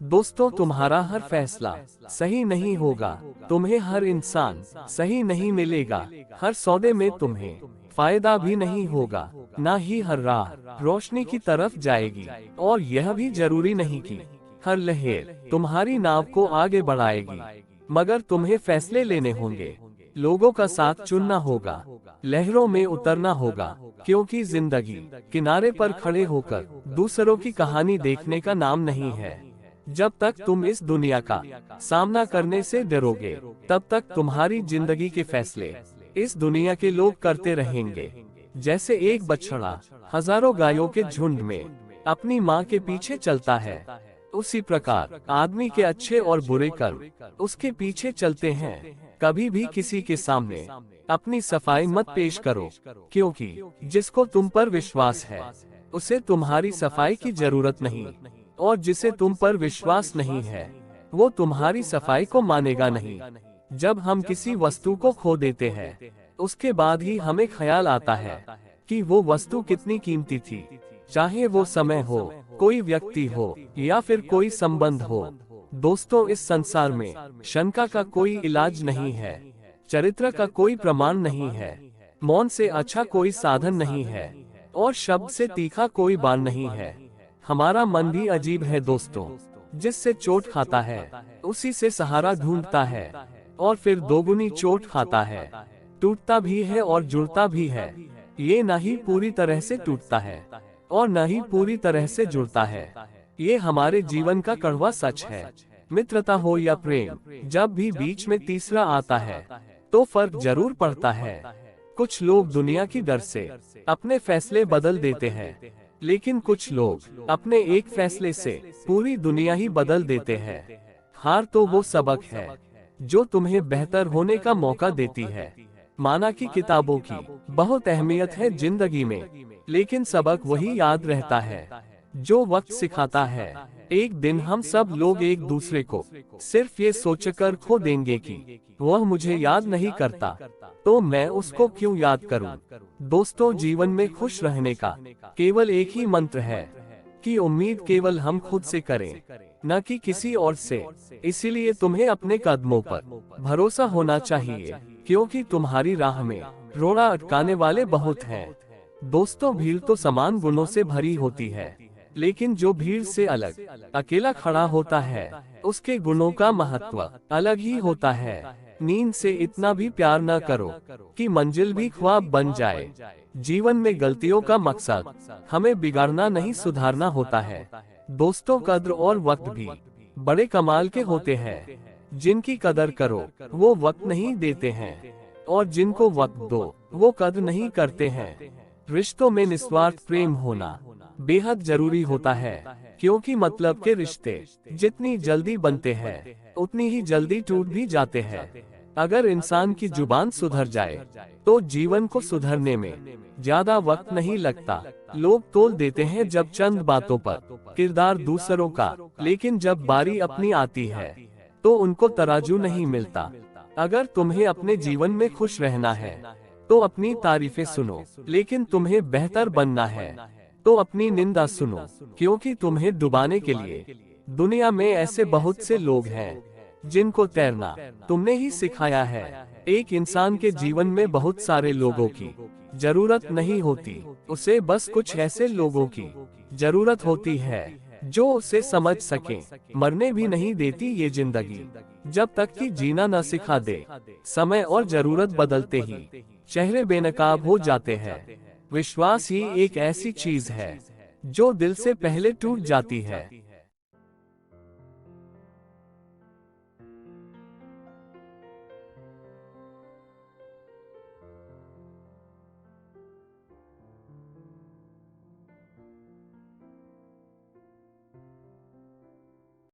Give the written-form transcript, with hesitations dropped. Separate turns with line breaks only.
दोस्तों, तुम्हारा हर फैसला सही नहीं होगा। तुम्हें हर इंसान सही नहीं मिलेगा। हर सौदे में तुम्हें फायदा भी नहीं होगा। ना ही हर राह रोशनी की तरफ जाएगी। और यह भी जरूरी नहीं कि हर लहर तुम्हारी नाव को आगे बढ़ाएगी। मगर तुम्हें फैसले लेने होंगे। लोगों का साथ चुनना होगा। लहरों में उतरना होगा। क्योंकि जिंदगी किनारे पर खड़े होकर दूसरों की कहानी देखने का नाम नहीं है। जब तक तुम इस दुनिया का सामना करने से डरोगे, तब तक तुम्हारी जिंदगी के फैसले इस दुनिया के लोग करते रहेंगे। जैसे एक बछड़ा हजारों गायों के झुंड में अपनी माँ के पीछे चलता है, उसी प्रकार आदमी के अच्छे और बुरे कर्म उसके पीछे चलते हैं। कभी भी किसी के सामने अपनी सफाई मत पेश करो, क्योंकि जिसको तुम पर विश्वास है उसे तुम्हारी सफाई की जरूरत नहीं, और जिसे तुम पर विश्वास नहीं है वो तुम्हारी सफाई को मानेगा नहीं। जब हम किसी वस्तु को खो देते हैं, उसके बाद ही हमें ख्याल आता है कि वो वस्तु कितनी कीमती थी। चाहे वो समय हो, कोई व्यक्ति हो या फिर कोई संबंध हो। दोस्तों, इस संसार में शंका का कोई इलाज नहीं है, चरित्र का कोई प्रमाण नहीं है, मौन से अच्छा कोई साधन नहीं है, और शब्द से तीखा कोई बाण नहीं है। हमारा मन भी अजीब है दोस्तों, जिससे चोट खाता है उसी से सहारा ढूंढता है, और फिर दोगुनी चोट खाता है। टूटता भी है और जुड़ता भी है। ये न ही पूरी तरह से टूटता है और न ही पूरी तरह से जुड़ता है। ये हमारे जीवन का कड़वा सच है। मित्रता हो या प्रेम, जब भी बीच में तीसरा आता है तो फर्क जरूर पड़ता है। कुछ लोग दुनिया की डर से अपने फैसले बदल देते हैं, लेकिन कुछ लोग अपने एक फैसले से पूरी दुनिया ही बदल देते हैं। हार तो वो सबक है जो तुम्हें बेहतर होने का मौका देती है। माना कि किताबों की बहुत अहमियत है जिंदगी में, लेकिन सबक वही याद रहता है जो वक्त सिखाता है। एक दिन हम सब लोग एक दूसरे को सिर्फ ये सोचकर खो देंगे कि वह मुझे याद नहीं करता, तो मैं उसको क्यों याद करूं। दोस्तों, जीवन में खुश रहने का केवल एक ही मंत्र है कि उम्मीद केवल हम खुद से करें, न कि किसी और से। इसीलिए तुम्हें अपने कदमों पर भरोसा होना चाहिए, क्योंकि तुम्हारी राह में रोड़ा अटकाने वाले बहुत हैं। दोस्तों, भीड़ तो समान गुणों से भरी होती है, लेकिन जो भीड़ से अलग अकेला खड़ा होता है उसके गुणों का महत्व अलग ही होता है। नींद से इतना भी प्यार न करो कि मंजिल भी ख्वाब बन जाए। जीवन में गलतियों का मकसद हमें बिगाड़ना नहीं, सुधारना होता है। दोस्तों, कद्र और वक्त भी बड़े कमाल के होते हैं। जिनकी कदर करो वो वक्त नहीं देते हैं, और जिनको वक्त दो वो कद्र नहीं करते हैं। रिश्तों में निस्वार्थ प्रेम होना बेहद जरूरी होता है, क्योंकि मतलब के रिश्ते जितनी जल्दी बनते हैं उतनी ही जल्दी टूट भी जाते हैं। अगर इंसान की जुबान सुधर जाए तो जीवन को सुधरने में ज्यादा वक्त नहीं लगता। लोग तोल देते हैं जब चंद बातों पर किरदार दूसरों का, लेकिन जब बारी अपनी आती है तो उनको तराजू नहीं मिलता। अगर तुम्हें अपने जीवन में खुश रहना है तो अपनी तारीफें सुनो, लेकिन तुम्हें बेहतर बनना है तो अपनी निंदा सुनो, क्योंकि तुम्हें डुबाने के लिए दुनिया में ऐसे बहुत से लोग हैं जिनको तैरना तुमने ही सिखाया है। एक इंसान के जीवन में बहुत सारे लोगों की जरूरत नहीं होती, उसे बस कुछ ऐसे लोगों की जरूरत होती है जो उसे समझ सकें। मरने भी नहीं देती ये जिंदगी जब तक कि जीना न सिखा दे। समय और जरूरत बदलते ही चेहरे बेनकाब हो जाते हैं। विश्वास ही एक ऐसी चीज है जो दिल से पहले टूट जाती है।